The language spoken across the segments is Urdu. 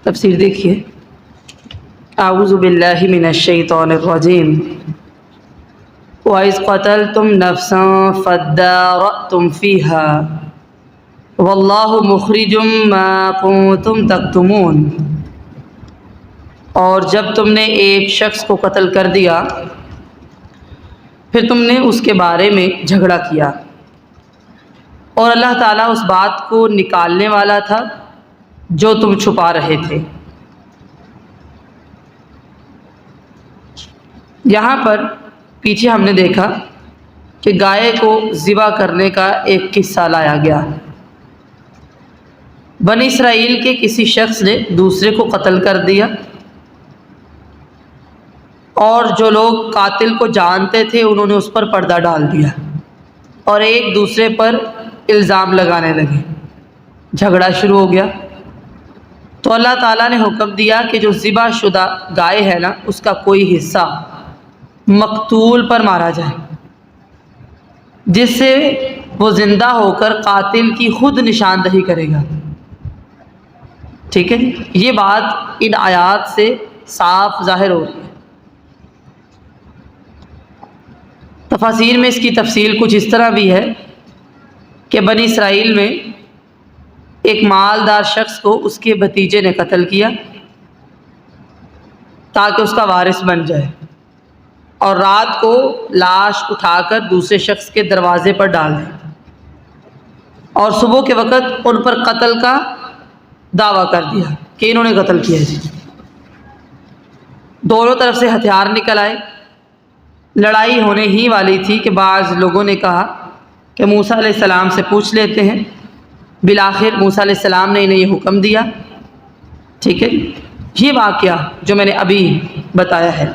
تفسیر دیکھیے، اعوذ باللہ من الشیطان الرجیم وَإِذْ قَتَلْتُمْ نَفْسًا فَادَّارَأْتُمْ فِيهَا وَاللَّهُ مُخْرِجٌ مَا كُنتُمْ تَكْتُمُونَ۔ اور جب تم نے ایک شخص کو قتل کر دیا پھر تم نے اس کے بارے میں جھگڑا کیا، اور اللہ تعالیٰ اس بات کو نکالنے والا تھا جو تم چھپا رہے تھے۔ یہاں پر پیچھے ہم نے دیکھا کہ گائے کو ذبح کرنے کا ایک قصہ لایا گیا۔ بنی اسرائیل کے کسی شخص نے دوسرے کو قتل کر دیا، اور جو لوگ قاتل کو جانتے تھے انہوں نے اس پر پردہ ڈال دیا اور ایک دوسرے پر الزام لگانے لگے، جھگڑا شروع ہو گیا۔ تو اللہ تعالیٰ نے حکم دیا کہ جو ذبح شدہ گائے ہے نا، اس کا کوئی حصہ مقتول پر مارا جائے، جس سے وہ زندہ ہو کر قاتل کی خود نشاندہی کرے گا۔ ٹھیک ہے، یہ بات ان آیات سے صاف ظاہر ہو رہی ہے۔ تفاسیر میں اس کی تفصیل کچھ اس طرح بھی ہے کہ بنی اسرائیل میں ایک مالدار شخص کو اس کے بھتیجے نے قتل کیا تاکہ اس کا وارث بن جائے، اور رات کو لاش اٹھا کر دوسرے شخص کے دروازے پر ڈال دیں، اور صبح کے وقت ان پر قتل کا دعویٰ کر دیا کہ انہوں نے قتل کیا جی۔ دونوں طرف سے ہتھیار نکل آئے، لڑائی ہونے ہی والی تھی کہ بعض لوگوں نے کہا کہ موسیٰ علیہ السلام سے پوچھ لیتے ہیں۔ بالآخر موسیٰ علیہ السلام نے انہیں یہ حکم دیا۔ ٹھیک ہے، یہ واقعہ جو میں نے ابھی بتایا ہے،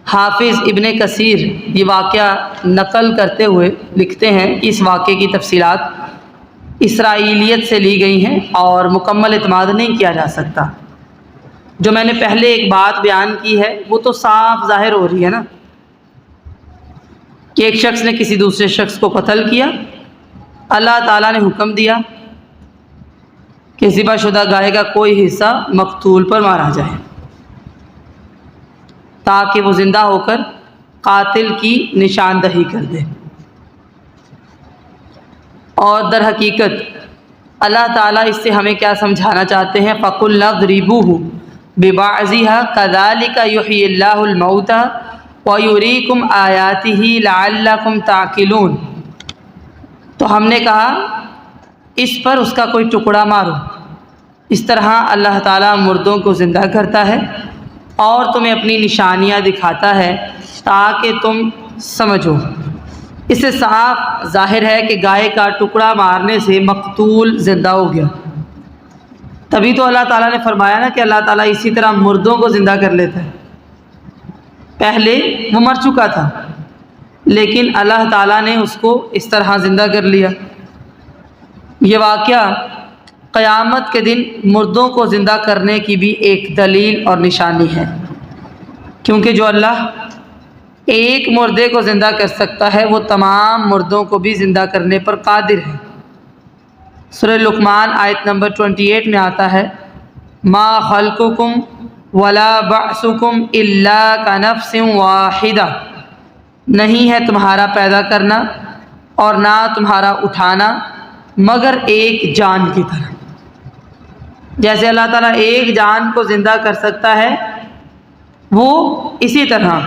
حافظ ابن کثیر یہ واقعہ نقل کرتے ہوئے لکھتے ہیں کہ اس واقعے کی تفصیلات اسرائیلیت سے لی گئی ہیں اور مکمل اعتماد نہیں کیا جا سکتا۔ جو میں نے پہلے ایک بات بیان کی ہے وہ تو صاف ظاہر ہو رہی ہے نا، کہ ایک شخص نے کسی دوسرے شخص کو قتل کیا، اللہ تعالیٰ نے حکم دیا کہ ذبح شدہ گائے کا کوئی حصہ مقتول پر مارا جائے تاکہ وہ زندہ ہو کر قاتل کی نشاندہی کر دے۔ اور در حقیقت اللہ تعالیٰ اس سے ہمیں کیا سمجھانا چاہتے ہیں؟ فَقُلْنَا اضْرِبُوهُ بِبَعْضِهَا كَذَلِكَ يُحْيِي اللَّهُ الْمَوْتَى وَيُرِيكُمْ آيَاتِهِ لَعَلَّكُمْ تَعْقِلُونَ۔ تو ہم نے کہا اس پر اس کا کوئی ٹکڑا مارو، اس طرح اللہ تعالیٰ مردوں کو زندہ کرتا ہے اور تمہیں اپنی نشانیاں دکھاتا ہے تاکہ تم سمجھو۔ اس سے صاف ظاہر ہے کہ گائے کا ٹکڑا مارنے سے مقتول زندہ ہو گیا۔ تبھی تو اللہ تعالیٰ نے فرمایا نا کہ اللہ تعالیٰ اسی طرح مردوں کو زندہ کر لیتا ہے۔ پہلے وہ مر چکا تھا لیکن اللہ تعالیٰ نے اس کو اس طرح زندہ کر لیا۔ یہ واقعہ قیامت کے دن مردوں کو زندہ کرنے کی بھی ایک دلیل اور نشانی ہے، کیونکہ جو اللہ ایک مردے کو زندہ کر سکتا ہے وہ تمام مردوں کو بھی زندہ کرنے پر قادر ہے۔ سورہ لقمان آیت نمبر 28 میں آتا ہے، ما خلقکم ولا بعثکم الا کنفس واحدہ، نہیں ہے تمہارا پیدا کرنا اور نہ تمہارا اٹھانا مگر ایک جان کی طرح۔ جیسے اللہ تعالیٰ ایک جان کو زندہ کر سکتا ہے، وہ اسی طرح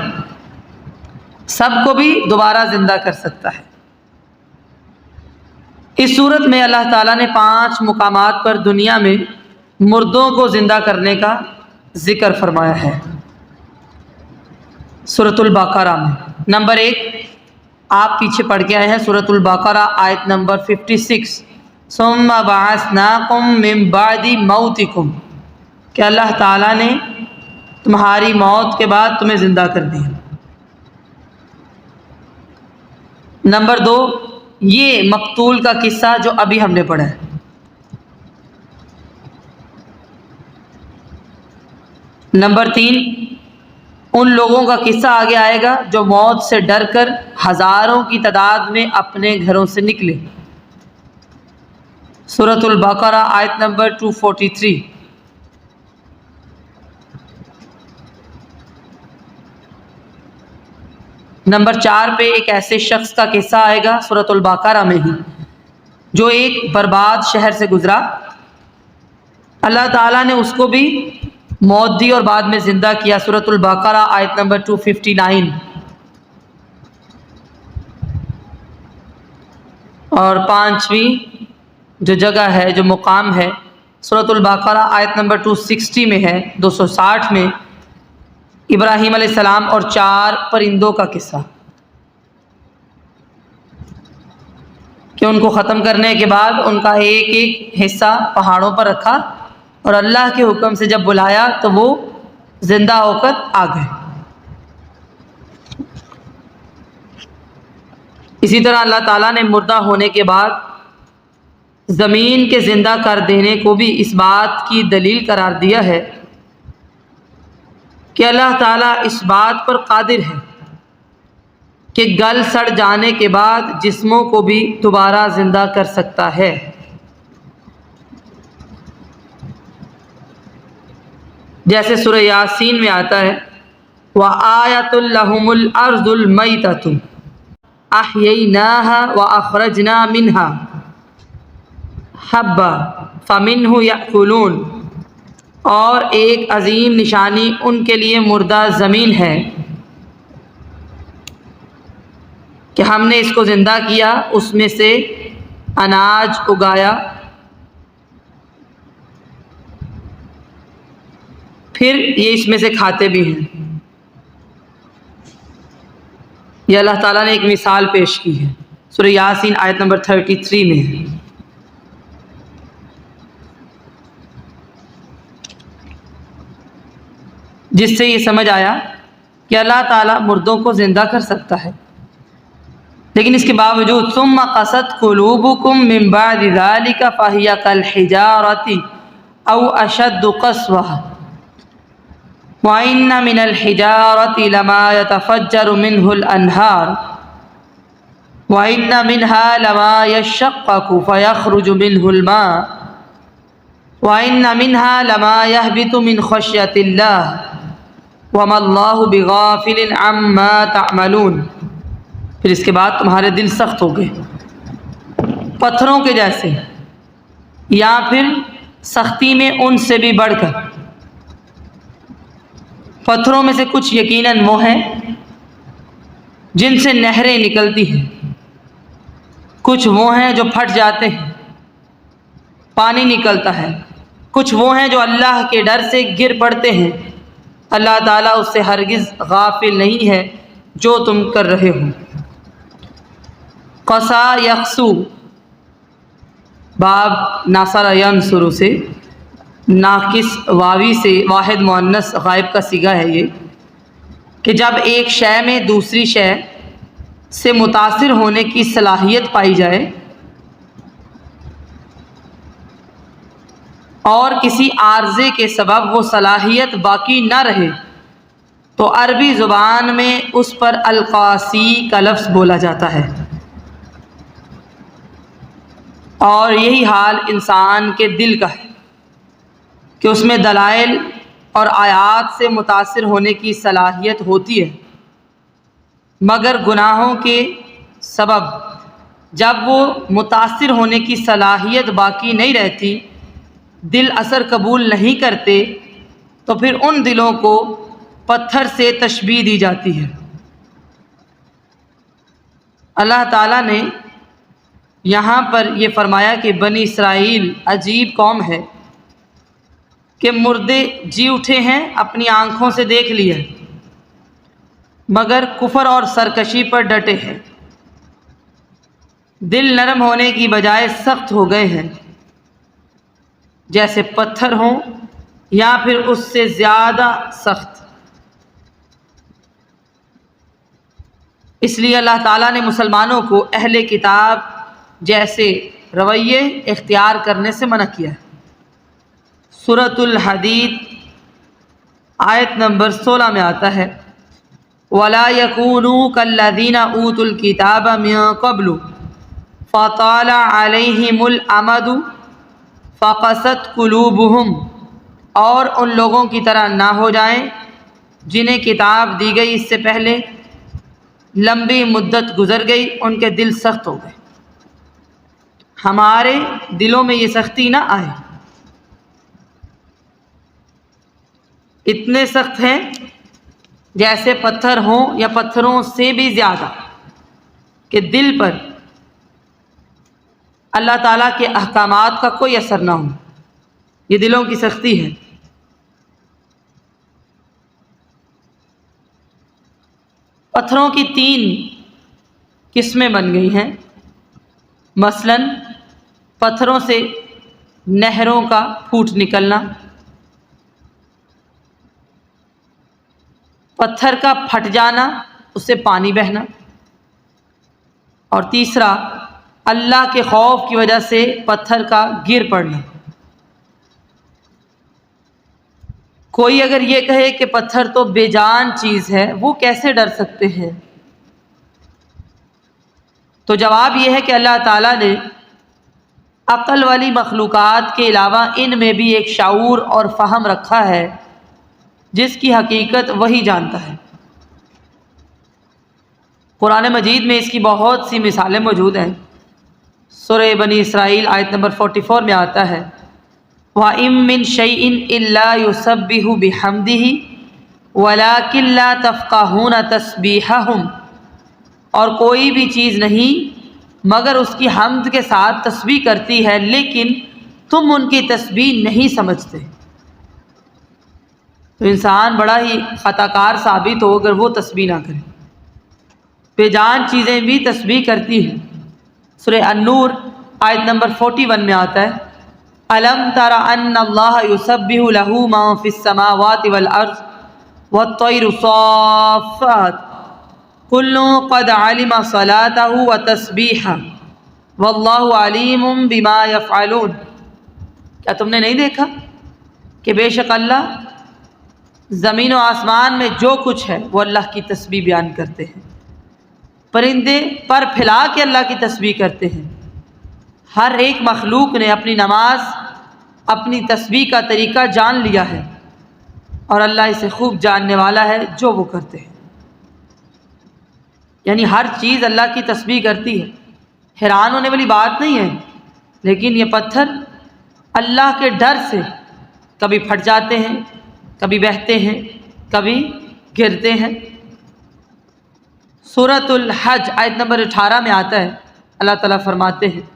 سب کو بھی دوبارہ زندہ کر سکتا ہے۔ اس صورت میں اللہ تعالیٰ نے 5 مقامات پر دنیا میں مردوں کو زندہ کرنے کا ذکر فرمایا ہے۔ سورۃ البقرہ میں نمبر 1 آپ پیچھے پڑھ کے آئے ہیں، سورۃ البقرہ آیت نمبر 56، ثم بعثناکم من بعد موتکم، کہ اللہ تعالیٰ نے تمہاری موت کے بعد تمہیں زندہ کر دیا۔ نمبر 2 یہ مقتول کا قصہ جو ابھی ہم نے پڑھا ہے۔ نمبر 3 ان لوگوں کا قصہ آگے آئے گا جو موت سے ڈر کر ہزاروں کی تعداد میں اپنے گھروں سے نکلے۔ سورۃ البقرہ آیت نمبر 243۔ نمبر 4 پہ ایک ایسے شخص کا قصہ آئے گا سورۃ البقرہ میں ہی، جو ایک برباد شہر سے گزرا، اللہ تعالیٰ نے اس کو بھی موت دی اور بعد میں زندہ کیا۔ سورۃ البقرہ آیت نمبر 259۔ اور 5ویں جو جگہ ہے، جو مقام ہے، سورۃ البقرہ آیت نمبر 260 میں ہے، 260 میں ابراہیم علیہ السلام اور 4 پرندوں کا قصہ، کہ ان کو ختم کرنے کے بعد ان کا ایک ایک حصہ پہاڑوں پر رکھا اور اللہ کے حکم سے جب بلایا تو وہ زندہ ہو کر آ گئے۔ اسی طرح اللہ تعالیٰ نے مردہ ہونے کے بعد زمین کے زندہ کر دینے کو بھی اس بات کی دلیل قرار دیا ہے کہ اللہ تعالیٰ اس بات پر قادر ہے کہ گل سڑ جانے کے بعد جسموں کو بھی دوبارہ زندہ کر سکتا ہے۔ جیسے سورہ یاسین میں آتا ہے وَآیَةٌ لَهُمُ الْأَرْضُ الْمَيْتَةُ أَحْيَيْنَاهَا وَأَخْرَجْنَا مِنْهَا حَبًّا فَمِنْهُ يَأْكُلُونَ، اور ایک عظیم نشانی ان کے لیے مردہ زمین ہے کہ ہم نے اس کو زندہ کیا، اس میں سے اناج اگایا، پھر یہ اس میں سے کھاتے بھی ہیں۔ یہ اللہ تعالیٰ نے ایک مثال پیش کی ہے، سورہ یاسین آیت نمبر 33 میں ہے۔ جس سے یہ سمجھ آیا کہ اللہ تعالیٰ مردوں کو زندہ کر سکتا ہے، لیکن اس کے باوجود ثم قست قلوبکم من بعد ذلک فہی کالحجارۃ او اشد قسوۃ وَإِنَّ مِنَ الْحِجَارَةِ لَمَا يَتَفَجَّرُ مِنْهُ الْأَنْهَارُ وَإِنَّ مِنْهَا لَمَا يَشَّقَّقُ فَيَخْرُجُ مِنْهُ الْمَاءُ وَإِنَّ مِنْهَا لَمَا يَهْبِطُ مِنْ خَشْيَةِ اللَّهِ وَمَا اللَّهُ بِغَافِلٍ عَمَّا تَعْمَلُونَ۔ پھر اس کے بعد تمہارے دل سخت ہو گئے پتھروں کے جیسے، یا پھر سختی میں ان سے بھی بڑھ کر۔ پتھروں میں سے کچھ یقیناً وہ ہیں جن سے نہریں نکلتی ہیں، کچھ وہ ہیں جو پھٹ جاتے ہیں، پانی نکلتا ہے، کچھ وہ ہیں جو اللہ کے ڈر سے گر پڑتے ہیں، اللہ تعالیٰ اس سے ہرگز غافل نہیں ہے جو تم کر رہے ہو۔ قسا یقسو، باب ناصر ینصر سے، ناقص واوی سے واحد مؤنث غائب کا صیغہ ہے یہ، کہ جب ایک شے میں دوسری شے سے متاثر ہونے کی صلاحیت پائی جائے اور کسی عارضے کے سبب وہ صلاحیت باقی نہ رہے تو عربی زبان میں اس پر القاسی کا لفظ بولا جاتا ہے۔ اور یہی حال انسان کے دل کا ہے کہ اس میں دلائل اور آیات سے متاثر ہونے کی صلاحیت ہوتی ہے، مگر گناہوں کے سبب جب وہ متاثر ہونے کی صلاحیت باقی نہیں رہتی، دل اثر قبول نہیں کرتے، تو پھر ان دلوں کو پتھر سے تشبیہ دی جاتی ہے۔ اللہ تعالیٰ نے یہاں پر یہ فرمایا کہ بنی اسرائیل عجیب قوم ہے کہ مردے جی اٹھے ہیں، اپنی آنکھوں سے دیکھ لیا، مگر کفر اور سرکشی پر ڈٹے ہیں، دل نرم ہونے کی بجائے سخت ہو گئے ہیں، جیسے پتھر ہوں یا پھر اس سے زیادہ سخت۔ اس لیے اللہ تعالیٰ نے مسلمانوں کو اہل کتاب جیسے رویے اختیار کرنے سے منع کیا ہے۔ سورۃ الحدید آیت نمبر 16 میں آتا ہے وَلَا يَكُونُوا كَالَّذِينَ أُوتُوا الْكِتَابَ مِن قَبْلُ فَطَالَ عَلَيْهِمُ الْأَمَدُ فَقَسَتْ قُلُوبُهُمْ، اور ان لوگوں کی طرح نہ ہو جائیں جنہیں کتاب دی گئی اس سے پہلے لمبی مدت گزر گئی، ان کے دل سخت ہو گئے۔ ہمارے دلوں میں یہ سختی نہ آئے، اتنے سخت ہیں جیسے پتھر ہوں یا پتھروں سے بھی زیادہ، کہ دل پر اللہ تعالیٰ کے احکامات کا کوئی اثر نہ ہو۔ یہ دلوں کی سختی ہے۔ پتھروں کی 3 قسمیں بن گئی ہیں۔ مثلاً پتھروں سے نہروں کا پھوٹ نکلنا، پتھر کا پھٹ جانا، اس سے پانی بہنا، اور تیسرا اللہ کے خوف کی وجہ سے پتھر کا گر پڑنا۔ کوئی اگر یہ کہے کہ پتھر تو بے جان چیز ہے، وہ کیسے ڈر سکتے ہیں؟ تو جواب یہ ہے کہ اللہ تعالیٰ نے عقل والی مخلوقات کے علاوہ ان میں بھی ایک شعور اور فہم رکھا ہے جس کی حقیقت وہی جانتا ہے۔ قرآن مجید میں اس کی بہت سی مثالیں موجود ہیں۔ سورہ بنی اسرائیل آیت نمبر 44 میں آتا ہے وَإِن مِّن شَيْءٍ إِلَّا يُسَبِّحُ بِحَمْدِهِ وَلَٰكِن لَّا تَفْقَهُونَ تَسْبِيحَهُمْ، اور کوئی بھی چیز نہیں مگر اس کی حمد کے ساتھ تسبیح کرتی ہے، لیکن تم ان کی تسبیح نہیں سمجھتے۔ تو انسان بڑا ہی خطا کار ثابت ہو اگر وہ تسبیح نہ کرے۔ بے جان چیزیں بھی تسبیح کرتی ہیں۔ سورہ النور آیت نمبر 41 میں آتا ہے أَلَمْ تَرَ أَنَّ اللَّهَ يُسَبِّحُ لَهُ مَن فِي السَّمَاوَاتِ وَالْأَرْضِ وَالطَّيْرُ صَافَّاتٍ كُلٌّ قَدْ عَلِمَ صَلَاتَهُ وَتَسْبِيحَهُ وَاللَّهُ عَلِيمٌ بِمَا يَفْعَلُونَ۔ کیا تم نے نہیں دیکھا کہ بے شک اللہ زمین و آسمان میں جو کچھ ہے وہ اللہ کی تسبیح بیان کرتے ہیں، پرندے پر پھیلا کے اللہ کی تسبیح کرتے ہیں۔ ہر ایک مخلوق نے اپنی نماز، اپنی تسبیح کا طریقہ جان لیا ہے، اور اللہ اسے خوب جاننے والا ہے جو وہ کرتے ہیں۔ یعنی ہر چیز اللہ کی تسبیح کرتی ہے، حیران ہونے والی بات نہیں ہے۔ لیکن یہ پتھر اللہ کے ڈر سے کبھی پھٹ جاتے ہیں، کبھی بہتے ہیں، کبھی گرتے ہیں۔ سورۃ الحج آیت نمبر 18 میں آتا ہے، اللہ تعالیٰ فرماتے ہیں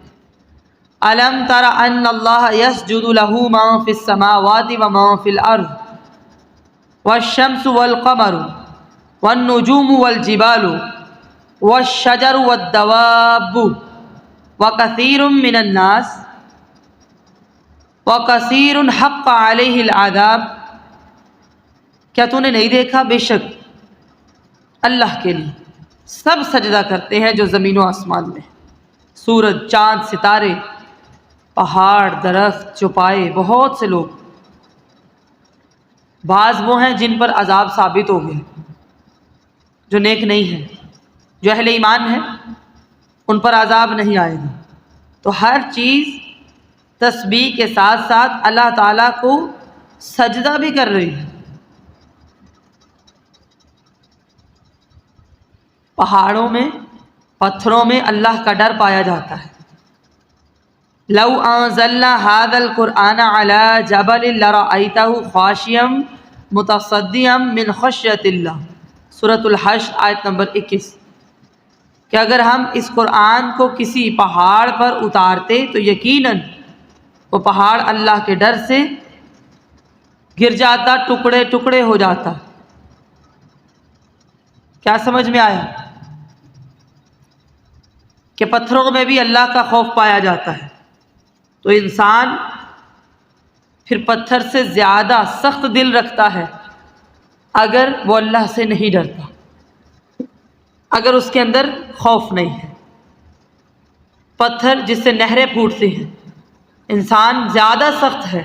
أَلَمْ تَرَ أَنَّ اللَّهَ يَسْجُدُ لَهُ مَن فِي السَّمَاوَاتِ وَمَن فِي الْأَرْضِ وَالشَّمْسُ وَالْقَمَرُ وَالنُّجُومُ وَالْجِبَالُ وَالشَّجَرُ وَالدَّوَابُّ وَكَثِيرٌ مِّنَ النَّاسِ وَكَثِيرٌ حَقَّ عَلَيْهِ الْعَذَابُ۔ کیا تو نے نہیں دیکھا بے شک اللہ کے لیے سب سجدہ کرتے ہیں جو زمین و آسمان میں، سورج، چاند، ستارے، پہاڑ، درخت، چوپائے، بہت سے لوگ۔ بعض وہ ہیں جن پر عذاب ثابت ہو گئے، جو نیک نہیں ہیں، جو اہل ایمان ہیں ان پر عذاب نہیں آئے گا۔ تو ہر چیز تسبیح کے ساتھ ساتھ اللہ تعالیٰ کو سجدہ بھی کر رہی ہے۔ پہاڑوں میں، پتھروں میں اللہ کا ڈر پایا جاتا ہے۔ لو انزلنا هذا القرآن على جبل لرأيته خاشعا متصدعا من خشية اللہ، سورۃ الحشر آیت نمبر 21، کہ اگر ہم اس قرآن کو کسی پہاڑ پر اتارتے تو یقیناً وہ پہاڑ اللہ کے ڈر سے گر جاتا، ٹکڑے ٹکڑے ہو جاتا۔ کیا سمجھ میں آیا کہ پتھروں میں بھی اللہ کا خوف پایا جاتا ہے؟ تو انسان پھر پتھر سے زیادہ سخت دل رکھتا ہے اگر وہ اللہ سے نہیں ڈرتا، اگر اس کے اندر خوف نہیں ہے۔ پتھر جس سے نہریں پھوٹتی ہیں، انسان زیادہ سخت ہے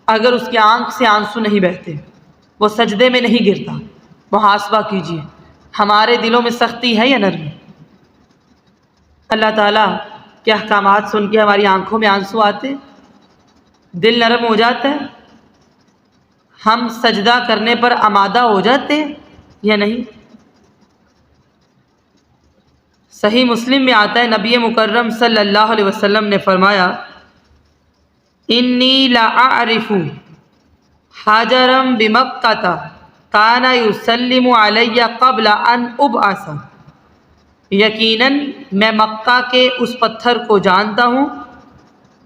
اگر اس کی آنکھ سے آنسو نہیں بہتے، وہ سجدے میں نہیں گرتا۔ محاسبہ کیجیے، ہمارے دلوں میں سختی ہے یا نرمی؟ اللہ تعالیٰ کے احکامات سن کے ہماری آنکھوں میں آنسو آتے، دل نرم ہو جاتا ہے، ہم سجدہ کرنے پر آمادہ ہو جاتے ہیں یا نہیں؟ صحیح مسلم میں آتا ہے نبی مکرم صلی اللہ علیہ وسلم نے فرمایا انی لاعرف حجرا بمکہ کان یسلم علی قبل ان ابعث، یقیناً میں مکہ کے اس پتھر کو جانتا ہوں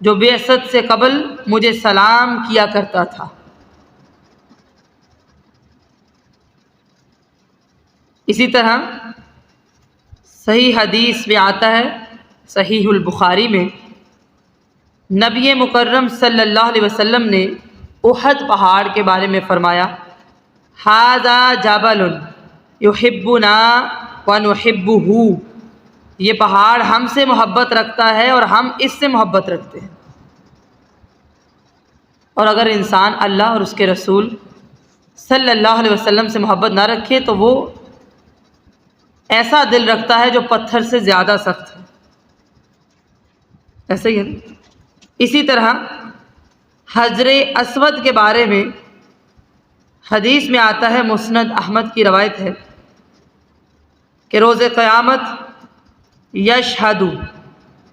جو بعثت سے قبل مجھے سلام کیا کرتا تھا۔ اسی طرح صحیح حدیث میں آتا ہے صحیح البخاری میں نبی مکرم صلی اللہ علیہ وسلم نے احد پہاڑ کے بارے میں فرمایا ھذا جبل یحبنا ونحبہ، یہ پہاڑ ہم سے محبت رکھتا ہے اور ہم اس سے محبت رکھتے ہیں۔ اور اگر انسان اللہ اور اس کے رسول صلی اللہ علیہ وسلم سے محبت نہ رکھے تو وہ ایسا دل رکھتا ہے جو پتھر سے زیادہ سخت ہے، ایسا ہی ہے۔ اسی طرح حجر اسود کے بارے میں حدیث میں آتا ہے، مسند احمد کی روایت ہے کہ روز قیامت یشہد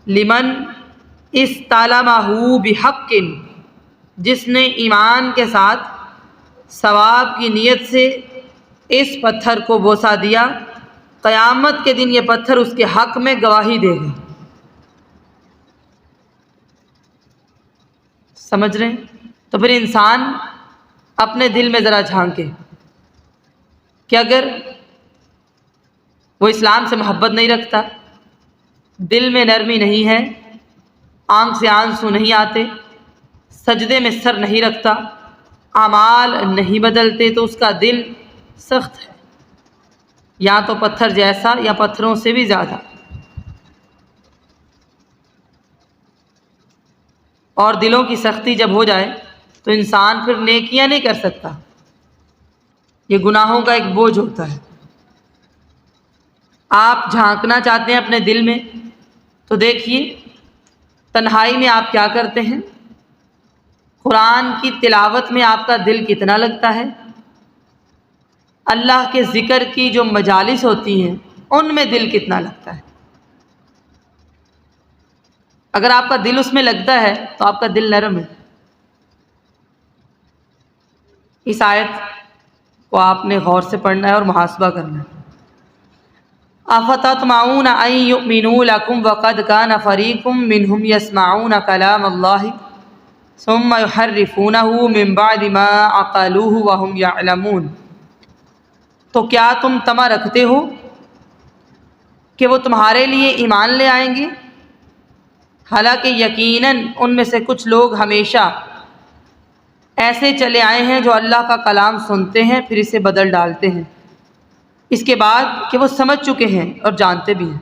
لمن استلمہ بحق، جس نے ایمان کے ساتھ ثواب کی نیت سے اس پتھر کو بوسہ دیا، قیامت کے دن یہ پتھر اس کے حق میں گواہی دے گا۔ سمجھ رہے ہیں؟ تو پھر انسان اپنے دل میں ذرا جھانکے کہ اگر وہ اسلام سے محبت نہیں رکھتا، دل میں نرمی نہیں ہے، آنکھ سے آنسو نہیں آتے، سجدے میں سر نہیں رکھتا، اعمال نہیں بدلتے، تو اس کا دل سخت ہے، یا تو پتھر جیسا یا پتھروں سے بھی زیادہ۔ اور دلوں کی سختی جب ہو جائے تو انسان پھر نیکیاں نہیں کر سکتا، یہ گناہوں کا ایک بوجھ ہوتا ہے۔ آپ جھانکنا چاہتے ہیں اپنے دل میں تو دیکھیے تنہائی میں آپ کیا کرتے ہیں، قرآن کی تلاوت میں آپ کا دل کتنا لگتا ہے، اللہ کے ذکر کی جو مجالس ہوتی ہیں ان میں دل کتنا لگتا ہے۔ اگر آپ کا دل اس میں لگتا ہے تو آپ کا دل نرم ہے۔ اس آیت کو آپ نے غور سے پڑھنا ہے اور محاسبہ کرنا ہے۔ افتطمعون ان یؤمنوا لکم وقد کان فریق منہم یسمعون کلام اللہ ثم یحرفونہ من بعد ما عقلوہ وہم یعلمون، تو کیا تم طمع رکھتے ہو کہ وہ تمہارے لیے ایمان لے آئیں گے، حالانکہ یقیناً ان میں سے کچھ لوگ ہمیشہ ایسے چلے آئے ہیں جو اللہ کا کلام سنتے ہیں پھر اسے بدل ڈالتے ہیں اس کے بعد کہ وہ سمجھ چکے ہیں اور جانتے بھی ہیں۔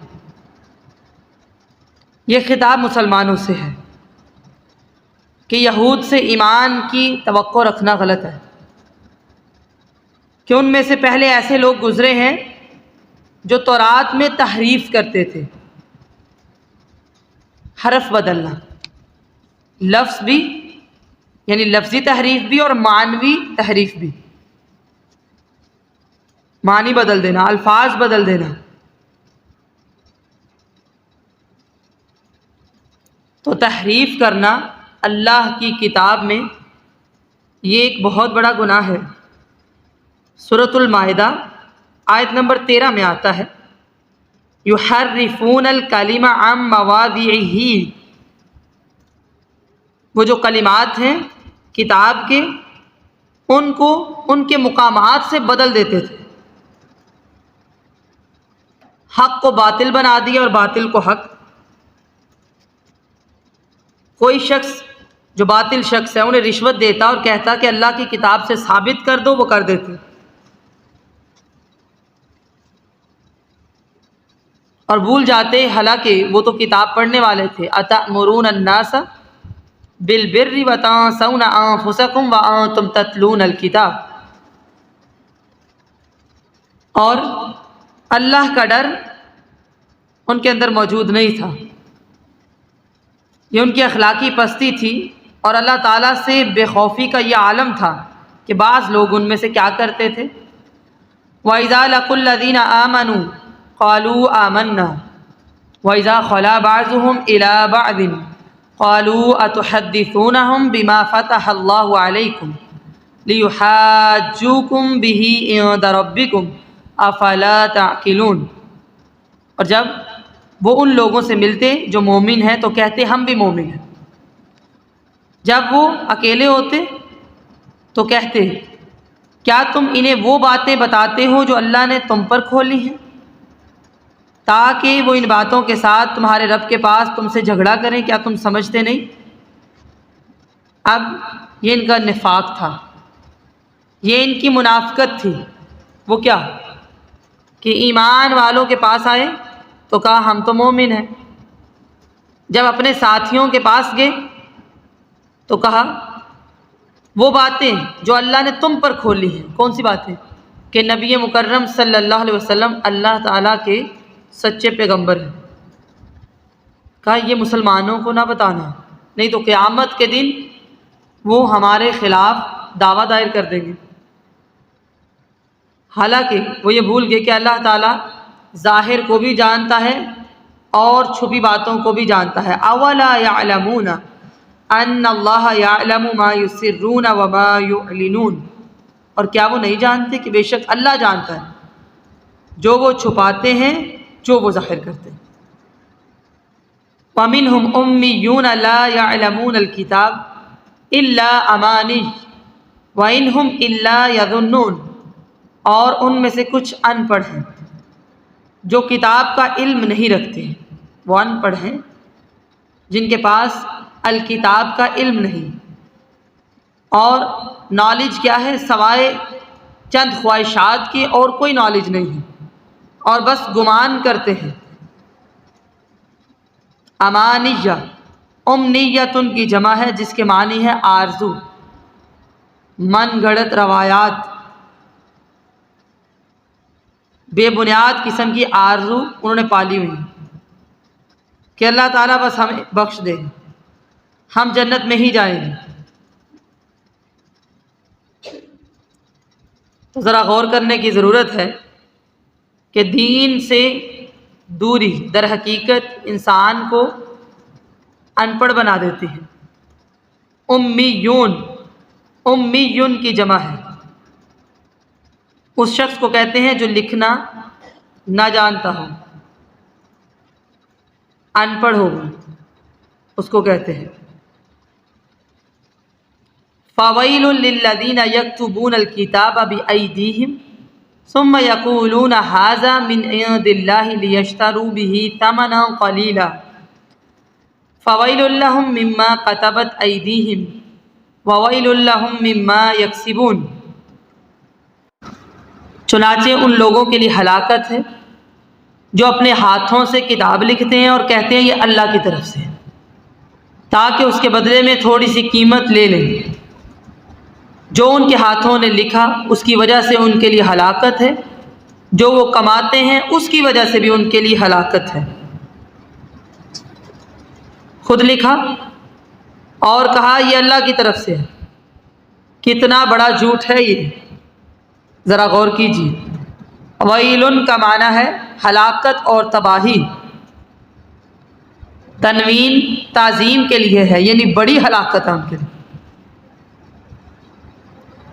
یہ خطاب مسلمانوں سے ہے کہ یہود سے ایمان کی توقع رکھنا غلط ہے، کہ ان میں سے پہلے ایسے لوگ گزرے ہیں جو تورات میں تحریف کرتے تھے، حرف بدلنا، لفظ بھی یعنی لفظی تحریف بھی اور معنوی تحریف بھی، معنی بدل دینا، الفاظ بدل دینا۔ تو تحریف کرنا اللہ کی کتاب میں یہ ایک بہت بڑا گناہ ہے۔ سورۃ المائدہ آیت نمبر 13 میں آتا ہے یحرفون الکلم عن مواضعہ، وہ جو کلمات ہیں کتاب کے ان کو ان کے مقامات سے بدل دیتے تھے، حق کو باطل بنا دیا اور باطل کو حق۔ کوئی شخص جو باطل شخص ہے انہیں رشوت دیتا اور کہتا کہ اللہ کی کتاب سے ثابت کر دو، وہ کر دیتے، اور بھول جاتے حالانکہ وہ تو کتاب پڑھنے والے تھے۔ اتأمرون الناس بالبر وتنسون انفسکم وانتم تتلون الکتاب، اور اللہ کا ڈر ان کے اندر موجود نہیں تھا، یہ ان کی اخلاقی پستی تھی، اور اللہ تعالیٰ سے بے خوفی کا یہ عالم تھا کہ بعض لوگ ان میں سے کیا کرتے تھے، وَإِذَا لَقُوا الَّذِينَ آمَنُوا قَالُوا آمَنَّا، وَإِذَا خَلَا بَعْضُهُمْ إِلَىٰ بَعْضٍ قَالُوا أَتُحَدِّثُونَهُم بِمَا فَتَحَ اللَّهُ عَلَيْكُمْ لِيُحَاجُّوكُم بِهِ عِندَ رَبِّكُمْ أَفَلَا تَعْقِلُونَ۔ اور جب وہ ان لوگوں سے ملتے جو مومن ہیں تو کہتے ہم بھی مومن ہیں۔ جب وہ اکیلے ہوتے تو کہتے کیا تم انہیں وہ باتیں بتاتے ہو جو اللہ نے تم پر کھولی ہیں، تاکہ وہ ان باتوں کے ساتھ تمہارے رب کے پاس تم سے جھگڑا کریں، کیا تم سمجھتے نہیں؟ اب یہ ان کا نفاق تھا، یہ ان کی منافقت تھی۔ وہ کیا کہ ایمان والوں کے پاس آئے تو کہا ہم تو مومن ہیں، جب اپنے ساتھیوں کے پاس گئے تو کہا وہ باتیں جو اللہ نے تم پر کھولی ہیں۔ کون سی باتیں؟ کہ نبی مکرم صلی اللہ علیہ وسلم اللہ تعالیٰ کے سچے پیغمبر ہیں۔ کہا یہ مسلمانوں کو نہ بتانا، نہیں تو قیامت کے دن وہ ہمارے خلاف دعویٰ دائر کر دیں گے۔ حالانکہ وہ یہ بھول گئے کہ اللہ تعالیٰ ظاہر کو بھی جانتا ہے اور چھپی باتوں کو بھی جانتا ہے۔ اولا یعلمون ان اللہ یعلم ما یسرون وما یعلنون، اور کیا وہ نہیں جانتے کہ بے شک اللہ جانتا ہے جو وہ چھپاتے ہیں جو وہ ظاہر کرتے ہیں۔ وَمِنْهُمْ أُمِّيُّونَ لَا يَعْلَمُونَ الْكِتَابَ إِلَّا أَمَانِيَّ وَإِنْهُمْ إِلَّا يَظُنُّونَ، اور ان میں سے کچھ ان پڑھ ہیں جو کتاب کا علم نہیں رکھتے ہیں۔ وہ ان پڑھ ہیں جن کے پاس الکتاب کا علم نہیں، اور نالج کیا ہے سوائے چند خواہشات کی اور کوئی نالج نہیں ہے، اور بس گمان کرتے ہیں۔ امانیہ، امنیتن کی جمع ہے جس کے معنی ہے آرزو، من گھڑت روایات، بے بنیاد قسم کی آرزو انہوں نے پالی ہوئی کہ اللہ تعالیٰ بس ہمیں بخش دے، ہم جنت میں ہی جائیں گے۔ تو ذرا غور کرنے کی ضرورت ہے کہ دین سے دوری در حقیقت انسان کو ان پڑھ بنا دیتی ہے۔ امیون، امیون کی جمع ہے، اس شخص کو کہتے ہیں جو لکھنا نہ جانتا ہو، ان پڑھ ہو، اس کو کہتے ہیں۔ فَوَيْلٌ لِّلَّذِينَ يَكْتُبُونَ الْكِتَابَ بِأَيْدِيهِمْ ثُمَّ يَقُولُونَ هَٰذَا مِنْ عِندِ اللَّهِ لِيَشْتَرُوا بِهِ ثَمَنًا قَلِيلًا فَوَيْلٌ لَّهُم مِّمَّا كَتَبَتْ أَيْدِيهِمْ وَوَيْلٌ لَّهُم مِّمَّا يَكْسِبُونَ۔ چنانچہ ان لوگوں کے لیے ہلاکت ہے جو اپنے ہاتھوں سے کتاب لکھتے ہیں اور کہتے ہیں یہ اللہ کی طرف سے، تاکہ اس کے بدلے میں تھوڑی سی قیمت لے لیں۔ جو ان کے ہاتھوں نے لکھا اس کی وجہ سے ان کے لیے ہلاکت ہے، جو وہ کماتے ہیں اس کی وجہ سے بھی ان کے لیے ہلاکت ہے۔ خود لکھا اور کہا یہ اللہ کی طرف سے ہے، کتنا بڑا جھوٹ ہے یہ، ذرا غور کیجیے۔ ویلن کا معنی ہے ہلاکت اور تباہی، تنوین تعظیم کے لیے ہے، یعنی بڑی ہلاکت ہے ان کے لیے،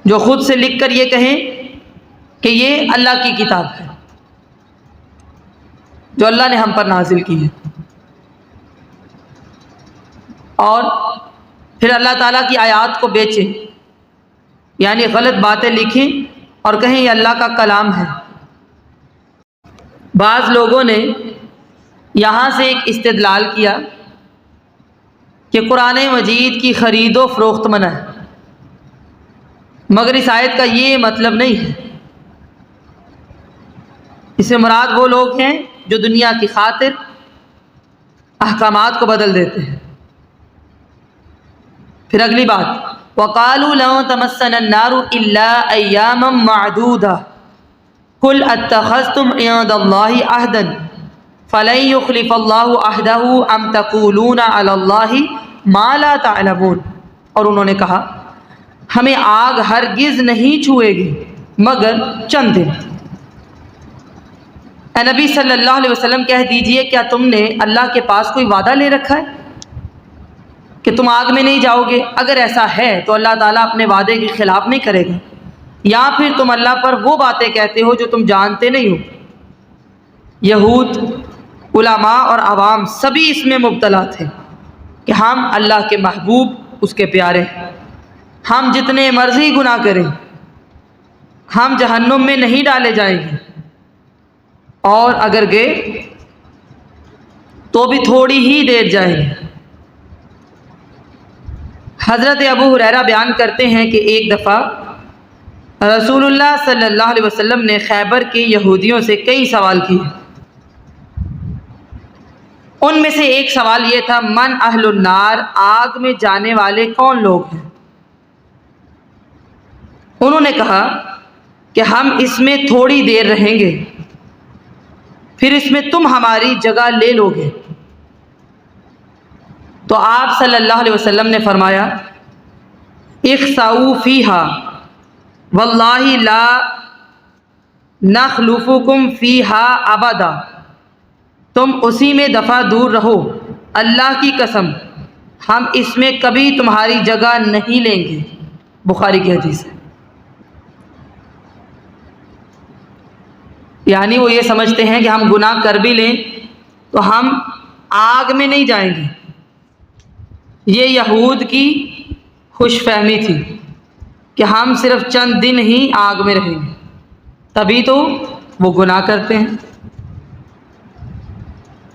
جو خود سے لکھ کر یہ کہیں کہ یہ اللہ کی کتاب ہے جو اللہ نے ہم پر نازل کی ہے، اور پھر اللہ تعالیٰ کی آیات کو بیچیں، یعنی غلط باتیں لکھیں اور کہیں یہ اللہ کا کلام ہے۔ بعض لوگوں نے یہاں سے ایک استدلال کیا کہ قرآن مجید کی خرید و فروخت منع ہے، مگر اس آیت کا یہ مطلب نہیں ہے۔ اس سے مراد وہ لوگ ہیں جو دنیا کی خاطر احکامات کو بدل دیتے ہیں۔ پھر اگلی بات، وَقَالُوا لَن تَمَسَّنَا النَّارُ إِلَّا أَيَّامًا مَّعْدُودَةً قُلْ أَتَّخَذْتُمْ عِندَ اللَّهِ عَهْدًا فَلَن يُخْلِفَ اللَّهُ عَهْدَهُ أَمْ تَقُولُونَ عَلَى اللَّهِ مَا لَا تَعْلَمُونَ۔ اور انہوں نے کہا ہمیں آگ ہرگز نہیں چھوئے گی مگر چند دن، اے نبی صلی اللہ علیہ وسلم کہہ دیجئے کیا تم نے اللہ کے پاس کوئی وعدہ لے رکھا ہے کہ تم آگ میں نہیں جاؤ گے؟ اگر ایسا ہے تو اللہ تعالیٰ اپنے وعدے کے خلاف نہیں کرے گا، یا پھر تم اللہ پر وہ باتیں کہتے ہو جو تم جانتے نہیں ہو۔ یہود، علماء اور عوام سبھی اس میں مبتلا تھے کہ ہم اللہ کے محبوب، اس کے پیارے ہیں، ہم جتنے مرضی گناہ کریں ہم جہنم میں نہیں ڈالے جائیں گے، اور اگر گئے تو بھی تھوڑی ہی دیر جائیں گے۔ حضرت ابو ہریرہ بیان کرتے ہیں کہ ایک دفعہ رسول اللہ صلی اللہ علیہ وسلم نے خیبر کے یہودیوں سے کئی سوال کیے۔ ان میں سے ایک سوال یہ تھا، من اہل النار، آگ میں جانے والے کون لوگ ہیں؟ انہوں نے کہا کہ ہم اس میں تھوڑی دیر رہیں گے، پھر اس میں تم ہماری جگہ لے لو گے۔ تو آپ صلی اللہ علیہ وسلم نے فرمایا، اخسؤوا فیہا واللہ لا نخلفکم فیہا ابدا، تم اسی میں دفعہ دور رہو، اللہ کی قسم ہم اس میں کبھی تمہاری جگہ نہیں لیں گے۔ بخاری کی حدیث ہے۔ یعنی وہ یہ سمجھتے ہیں کہ ہم گناہ کر بھی لیں تو ہم آگ میں نہیں جائیں گے۔ یہ یہود کی خوش فہمی تھی کہ ہم صرف چند دن ہی آگ میں رہیں گے، تبھی تو وہ گناہ کرتے ہیں۔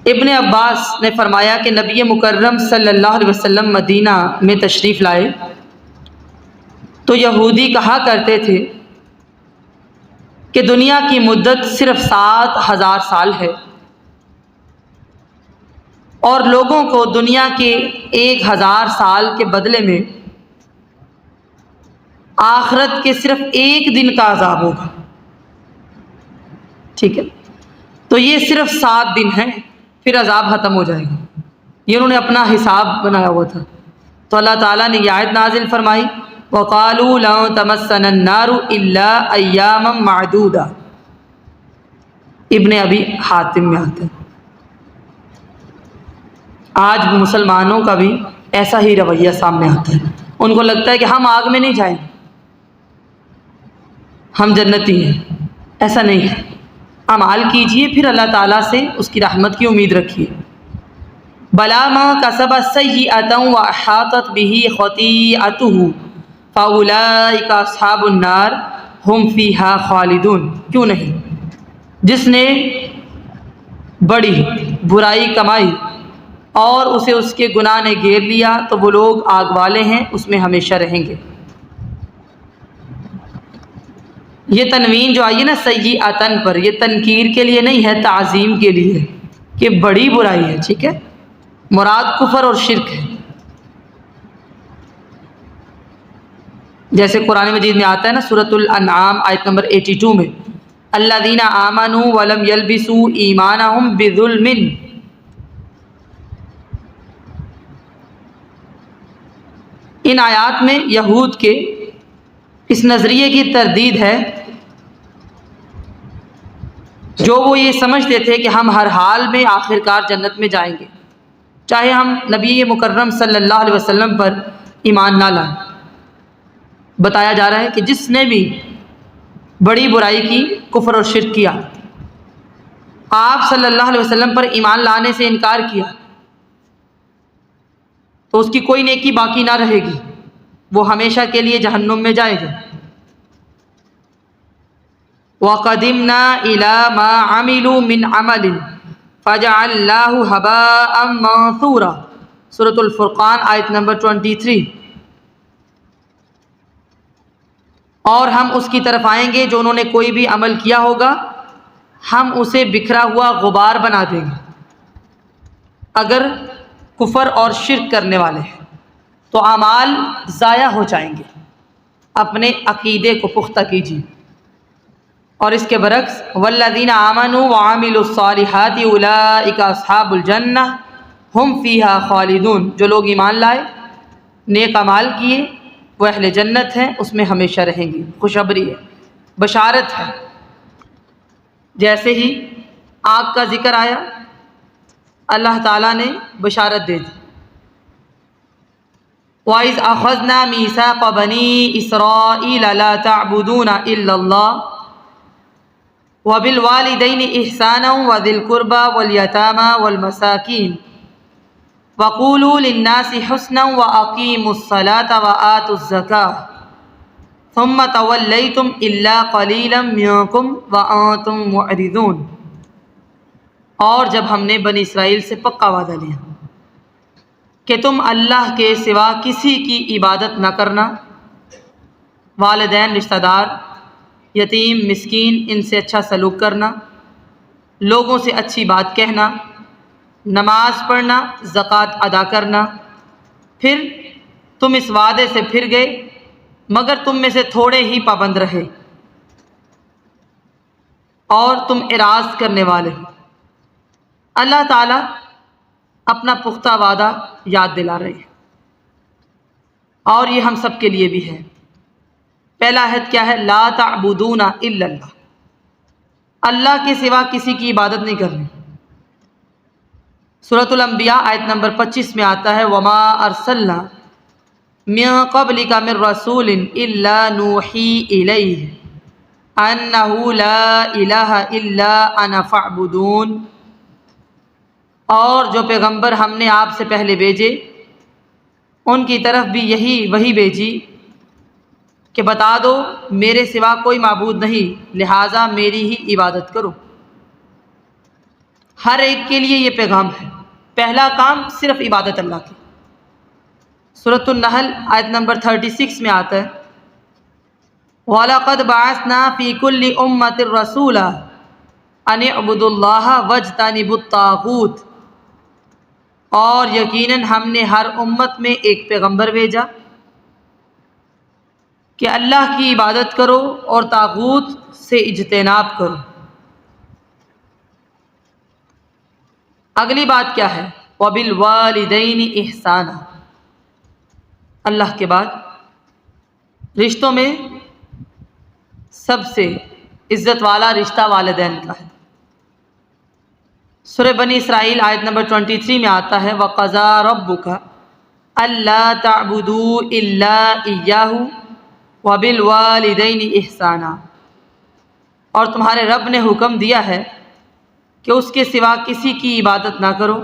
ابن عباس نے فرمایا کہ نبی مکرم صلی اللہ علیہ وسلم مدینہ میں تشریف لائے تو یہودی کہا کرتے تھے کہ دنیا کی مدت صرف 7000 سال ہے، اور لوگوں کو دنیا کے 1000 سال کے بدلے میں آخرت کے صرف ایک دن کا عذاب ہوگا۔ ٹھیک ہے، تو یہ صرف 7 دن ہیں، پھر عذاب ختم ہو جائے گا۔ یہ انہوں نے اپنا حساب بنایا ہوا تھا۔ تو اللہ تعالیٰ نے یہ آیت نازل فرمائی، وَقَالُوا لَن تَمَسَّنَا النَّارُ إِلَّا أَيَّامًا مَعْدُودًا، ابن ابی حاتم میں آتا ہے۔ آج مسلمانوں کا بھی ایسا ہی رویہ سامنے آتا ہے، ان کو لگتا ہے کہ ہم آگ میں نہیں جائیں، ہم جنتی ہیں۔ ایسا نہیں ہے، اعمال کیجئے پھر اللہ تعالیٰ سے اس کی رحمت کی امید رکھیے۔ بلا من کسب سیئۃ واحاطت بہ خطیئتہ فاولئک اصحاب النار ہم فیہا خالدون، کیوں نہیں، جس نے بڑی برائی کمائی اور اسے اس کے گناہ نے گھیر لیا تو وہ لوگ آگ والے ہیں، اس میں ہمیشہ رہیں گے۔ یہ تنوین جو آئی ہے نا سیئۃً پر، یہ تنکیر کے لیے نہیں ہے، تعظیم کے لیے کہ بڑی برائی ہے۔ ٹھیک ہے، مراد کفر اور شرک ہے۔ جیسے قرآن مجید میں آتا ہے نا سورۃ الانعام آیت نمبر 82 میں، الذین آمنوا ولم یلبسوا ایمانہم بظلم، ان آیات میں یہود کے اس نظریے کی تردید ہے جو وہ یہ سمجھتے تھے کہ ہم ہر حال میں آخرکار جنت میں جائیں گے، چاہے ہم نبی مکرم صلی اللہ علیہ وسلم پر ایمان نہ لائیں۔ بتایا جا رہا ہے کہ جس نے بھی بڑی برائی کی، کفر اور شرک کیا، آپ صلی اللہ علیہ وسلم پر ایمان لانے سے انکار کیا، تو اس کی کوئی نیکی باقی نہ رہے گی، وہ ہمیشہ کے لیے جہنم میں جائے گا۔ وَقَدِمْنَا إِلَى مَا عَمِلُوا مِنْ عَمَلٍ فَجَعَلْنَاهُ هَبَاءً مَنثُورًا، سورۃ الفرقان آیت نمبر 23۔ اور ہم اس کی طرف آئیں گے جو انہوں نے کوئی بھی عمل کیا ہوگا، ہم اسے بکھرا ہوا غبار بنا دیں گے۔ اگر کفر اور شرک کرنے والے ہیں تو اعمال ضائع ہو جائیں گے، اپنے عقیدے کو پختہ کیجیے۔ اور اس کے برعکس والذین آمنوا وعملوا الصالحات اولئک اصحاب الجنہ ہم فیہا خالدون، جو لوگ ایمان لائے، نیک اعمال کیے، وہ اہل جنت ہیں، اس میں ہمیشہ رہیں گی۔ خوشخبری ہے، بشارت ہے۔ جیسے ہی آگ کا ذکر آیا، اللہ تعالیٰ نے بشارت دے دی، وَإِذْ أَخَذْنَا مِيثَاقَ بَنِي إِسْرَائِيلَ لَا تَعْبُدُونَ إِلَّا اللَّهَ وَبِالْوَالِدَيْنِ إِحْسَانًا وَذِي الْقُرْبَى وَالْيَتَامَى وَالْمَسَاكِينِ وَقُولُوا لِلنَّاسِ حُسْنًا وَأَقِيمُوا الصَّلَاةَ وَآتُوا الزَّكَاةَ ثُمَّ تَوَلَّيْتُمْ إِلَّا قَلِيلًا مِّنكُمْ وَأَنتُم مُّعْرِضُونَ۔ اور جب ہم نے بنی اسرائیل سے پکا وعدہ لیا کہ تم اللہ کے سوا کسی کی عبادت نہ کرنا، والدین، رشتہ دار، یتیم، مسکین، ان سے اچھا سلوک کرنا، لوگوں سے اچھی بات کہنا، نماز پڑھنا، زکوٰۃ ادا کرنا، پھر تم اس وعدے سے پھر گئے مگر تم میں سے تھوڑے ہی پابند رہے اور تم اعراض کرنے والے ہو۔ اللہ تعالیٰ اپنا پختہ وعدہ یاد دلا رہے ہیں، اور یہ ہم سب کے لیے بھی ہے۔ پہلا عہد کیا ہے؟ لا تعبدون الا اللہ، اللہ کے سوا کسی کی عبادت نہیں کرنی۔ سورۃ الانبیاء آیت نمبر 25 میں آتا ہے، وما ارسلنا من قبلک من رسول الا نوحی الیہ انہ لا الہ الا انا فاعبدون۔ اور جو پیغمبر ہم نے آپ سے پہلے بھیجے ان کی طرف بھی وہی بھیجی کہ بتا دو میرے سوا کوئی معبود نہیں، لہٰذا میری ہی عبادت کرو۔ ہر ایک کے لیے یہ پیغام ہے، پہلا کام صرف عبادت اللہ کی۔ سورۃ النحل آیت نمبر 36 میں آتا ہے، وَلَقَدْ بَعَثْنَا فِي كُلِّ أُمَّةٍ رَسُولًا أَنِ اعْبُدُوا اللَّهَ وَاجْتَنِبُوا الطَّاغُوتَ، اور یقیناً ہم نے ہر امت میں ایک پیغمبر بھیجا کہ اللہ کی عبادت کرو اور طاغوت سے اجتناب کرو۔ اگلی بات کیا ہے؟ وَبِالْوَالِدَيْنِ إِحْسَانًا، اللہ کے بعد رشتوں میں سب سے عزت والا رشتہ والدین کا ہے۔ سورہ بنی اسرائیل آیت نمبر 23 میں آتا ہے، وَقَضَىٰ رَبُّكَ أَلَّا تَعْبُدُوا إِلَّا إِيَّاهُ وَبِالْوَالِدَيْنِ إِحْسَانًا، اور تمہارے رب نے حکم دیا ہے کہ اس کے سوا کسی کی عبادت نہ کرو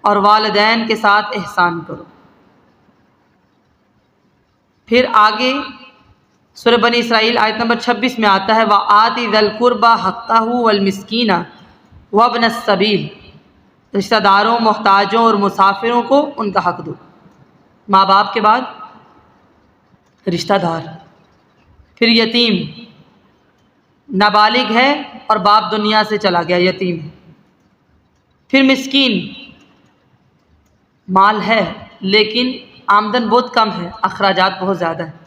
اور والدین کے ساتھ احسان کرو۔ پھر آگے سورہ بنی اسرائیل آیت نمبر 26 میں آتا ہے، وَآتِ ذَا الْقُرْبَىٰ حَقَّهُ وَالْمِسْكِينَ وَابْنَ السَّبِيلِ، رشتہ داروں، محتاجوں اور مسافروں کو ان کا حق دو۔ ماں باپ کے بعد رشتہ دار، پھر یتیم، نابالغ ہے اور باپ دنیا سے چلا گیا، یتیم ہے، پھر مسکین، مال ہے لیکن آمدن بہت کم ہے، اخراجات بہت زیادہ ہیں،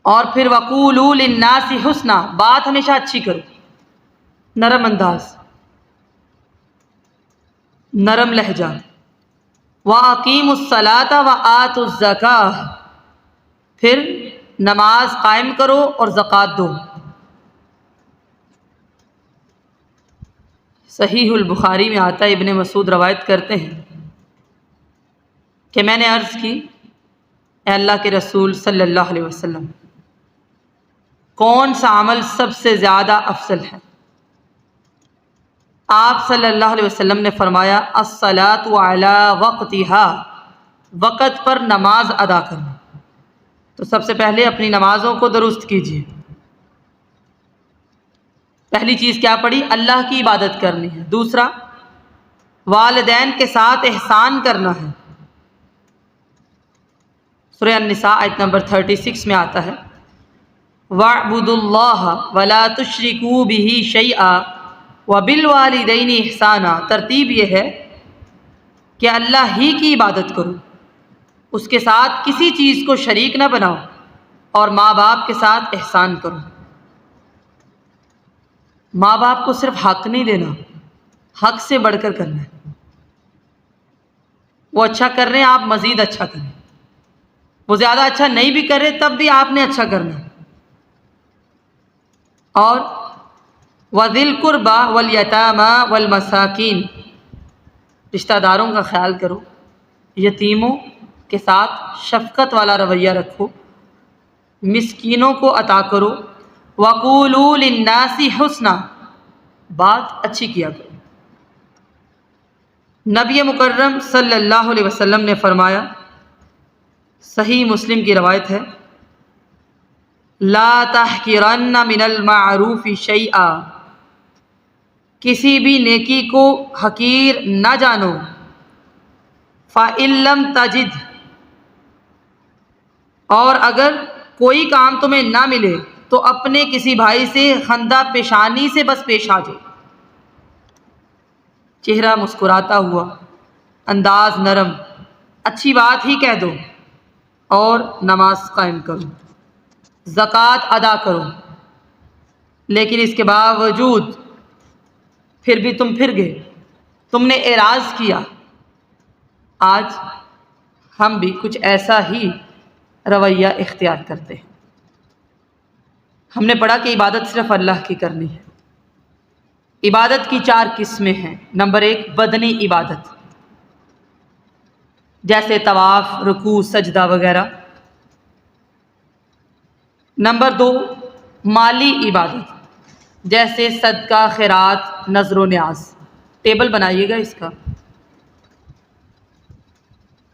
اور پھر وَقُولُوا لِلنَّاسِ حُسْنًا، بات ہمیشہ اچھی کرو، نرم انداز، نرم لہجہ، وَأَقِيمُوا الصَّلَاةَ وَآتُوا الزَّكَاةَ، پھر نماز قائم کرو اور زکوٰۃ دو۔ صحیح البخاری میں آتا ہے، ابن مسعود روایت کرتے ہیں کہ میں نے عرض کی، اے اللہ کے رسول صلی اللہ علیہ وسلم، کون سا عمل سب سے زیادہ افضل ہے؟ آپ صلی اللہ علیہ وسلم نے فرمایا، الصلاۃ علی وقتها، وقت پر نماز ادا کرنا۔ تو سب سے پہلے اپنی نمازوں کو درست کیجیے۔ پہلی چیز کیا پڑھی؟ اللہ کی عبادت کرنی ہے۔ دوسرا، والدین کے ساتھ احسان کرنا ہے۔ سورہ النساء آیت نمبر 36 میں آتا ہے، وَاعْبُدُوا اللَّهَ وَلَا تُشْرِكُوا بِهِ شَيْئًا وَبِالْوَالِدَيْنِ إِحْسَانًا، ترتیب یہ ہے کہ اللہ ہی کی عبادت کرو، اس کے ساتھ کسی چیز کو شریک نہ بناؤ، اور ماں باپ کے ساتھ احسان کرو۔ ماں باپ کو صرف حق نہیں دینا، حق سے بڑھ کر کرنا ہے۔ وہ اچھا کر رہے ہیں، آپ مزید اچھا کریں۔ وہ زیادہ اچھا نہیں بھی کر رہے تب بھی آپ نے اچھا کرنا ہے۔ اور وذی القربى والیتامی والمساکین، رشتہ داروں کا خیال کرو، یتیموں کے ساتھ شفقت والا رویہ رکھو، مسکینوں کو عطا کرو، وقولوا للناس حسنا، بات اچھی کیا کرو۔ نبی مکرم صلی اللہ علیہ وسلم نے فرمایا، صحیح مسلم کی روایت ہے، لا تحقرن من المعروف شیئا، کسی بھی نیکی کو حقیر نہ جانو، فَإِن لَّمْ تَجِدْ، اور اگر کوئی کام تمہیں نہ ملے تو اپنے کسی بھائی سے خندہ پیشانی سے بس پیش آ جاؤ، چہرہ مسکراتا ہوا، انداز نرم، اچھی بات ہی کہہ دو، اور نماز قائم کرو، زکوٰۃ ادا کرو، لیکن اس کے باوجود پھر بھی تم پھر گئے، تم نے اعراض کیا۔ آج ہم بھی کچھ ایسا ہی رویہ اختیار کرتے ہیں۔ ہم نے پڑھا کہ عبادت صرف اللہ کی کرنی ہے۔ عبادت کی 4 قسمیں ہیں۔ نمبر 1، بدنی عبادت، جیسے طواف، رکوع، سجدہ وغیرہ۔ نمبر 2، مالی عبادت، جیسے صدقہ، خیرات، نذر و نیاز۔ ٹیبل بنائیے گا اس کا۔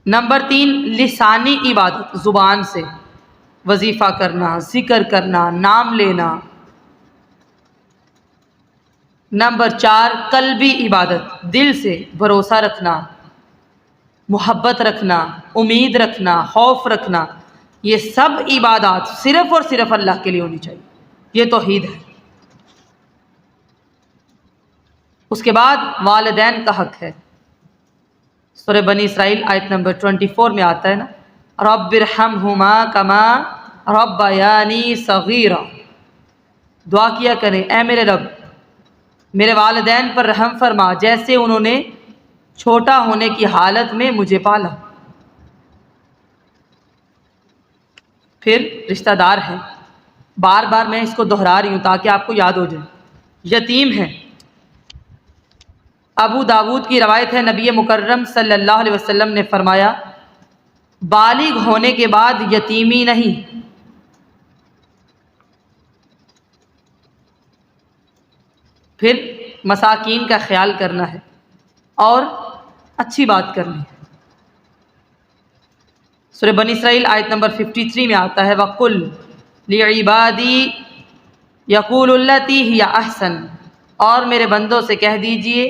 نمبر 3، لسانی عبادت، زبان سے وظیفہ کرنا، ذکر کرنا، نام لینا۔ نمبر 4، قلبی عبادت، دل سے بھروسہ رکھنا، محبت رکھنا، امید رکھنا، خوف رکھنا۔ یہ سب عبادات صرف اور صرف اللہ کے لیے ہونی چاہیے، یہ توحید ہے۔ اس کے بعد والدین کا حق ہے۔ سورہ بنی اسرائیل آیت نمبر 24 میں آتا ہے نا، رب ارحمہما کما ربیانی صغیرا، دعا کیا کریں، اے میرے رب میرے والدین پر رحم فرما جیسے انہوں نے چھوٹا ہونے کی حالت میں مجھے پالا۔ پھر رشتہ دار ہیں، بار بار میں اس کو دہرا رہی ہوں تاکہ آپ کو یاد ہو جائے۔ یتیم ہیں، ابو داود کی روایت ہے، نبی مکرم صلی اللہ علیہ وسلم نے فرمایا، بالغ ہونے کے بعد یتیمی نہیں۔ پھر مساکین کا خیال کرنا ہے اور اچھی بات کرنی ہے۔ سورہ بنی اسرائیل آیت نمبر 53 میں آتا ہے، وَقُلْ لِعِبَادِي يَقُولُ الَّتِي هِيَ أَحْسَنُ، اور میرے بندوں سے کہہ دیجئے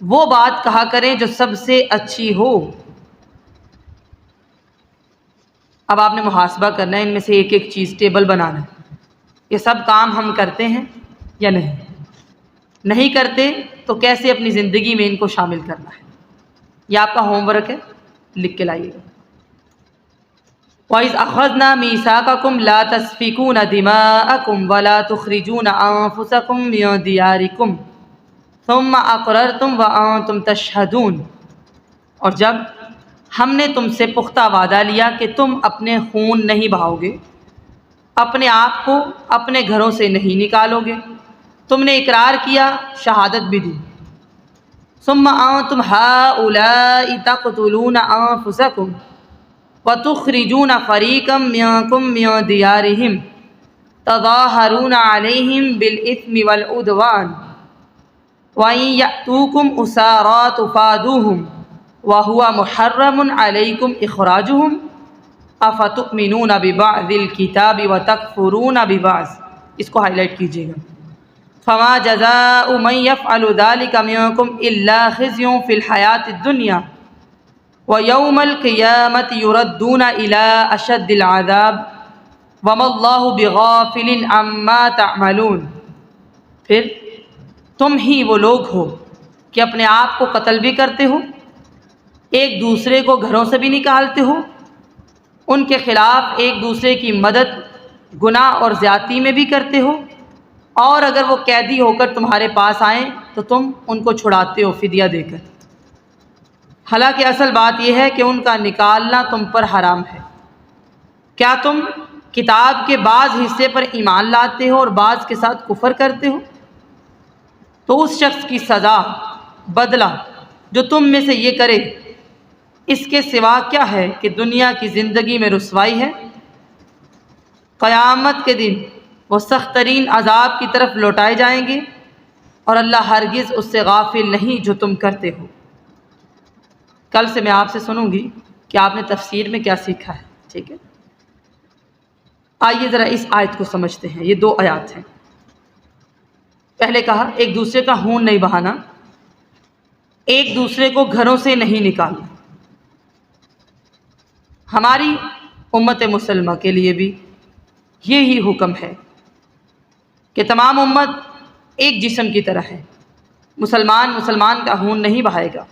وہ بات کہا کریں جو سب سے اچھی ہو۔ اب آپ نے محاسبہ کرنا ہے، ان میں سے ایک ایک چیز ٹیبل بنانا ہے۔ یہ سب کام ہم کرتے ہیں یا نہیں کرتے تو کیسے اپنی زندگی میں ان کو شامل کرنا ہے، یہ آپ کا ہوم ورک ہے، لکھ کے لائیے گا۔ وَإِذْ أَخَذْنَا مِيثَاقَكُمْ لَا تَسْفِكُونَ دِمَاءَكُمْ وَلَا تُخْرِجُونَ أَنفُسَكُمْ مِن دِيَارِكُمْ ثُمَّ أَقْرَرْتُمْ وَأَنْتُمْ تَشْهَدُونَ، اور جب ہم نے تم سے پختہ وعدہ لیا کہ تم اپنے خون نہیں بہاؤ گے، اپنے آپ کو اپنے گھروں سے نہیں نکالو گے، تم نے اقرار کیا، شہادت بھی دی۔ ثم انتم هؤلاء تقتلون انفسکم وتخرجون فریقا منکم من دیارہم تظاہرون علیہم بالاثم والعدوان وان یأتوکم اسارى تفادوہم وهو محرم علیکم اخراجہم افتؤمنون ببعض الکتاب وتکفرون ببعض۔ اس کو ہائی لائٹ کیجیے گا۔ فما جزاء من يفعل ذلك منكم الا خزي في الحياة الدنيا ويوم القيامة يردون الى اشد العذاب وما الله بغافل عما تعملون۔ پھر تم ہی وہ لوگ ہو کہ اپنے آپ کو قتل بھی کرتے ہو، ایک دوسرے کو گھروں سے بھی نکالتے ہو، ان کے خلاف ایک دوسرے کی مدد گناہ اور زیادتی میں بھی کرتے ہو، اور اگر وہ قیدی ہو کر تمہارے پاس آئیں تو تم ان کو چھڑاتے ہو فدیہ دے کر۔ حالانکہ اصل بات یہ ہے کہ ان کا نکالنا تم پر حرام ہے۔ کیا تم کتاب کے بعض حصے پر ایمان لاتے ہو اور بعض کے ساتھ کفر کرتے ہو؟ تو اس شخص کی سزا بدلہ جو تم میں سے یہ کرے اس کے سوا کیا ہے کہ دنیا کی زندگی میں رسوائی ہے، قیامت کے دن وہ سخت ترین عذاب کی طرف لوٹائے جائیں گے، اور اللہ ہرگز اس سے غافل نہیں جو تم کرتے ہو۔ کل سے میں آپ سے سنوں گی کہ آپ نے تفسیر میں کیا سیکھا ہے، ٹھیک ہے؟ آئیے ذرا اس آیت کو سمجھتے ہیں۔ یہ 2 آیات ہیں۔ پہلے کہا ایک دوسرے کا خون نہیں بہانا، ایک دوسرے کو گھروں سے نہیں نکالنا۔ ہماری امت مسلمہ کے لیے بھی یہی حکم ہے کہ تمام امت ایک جسم کی طرح ہے، مسلمان کا خون نہیں بہائے گا۔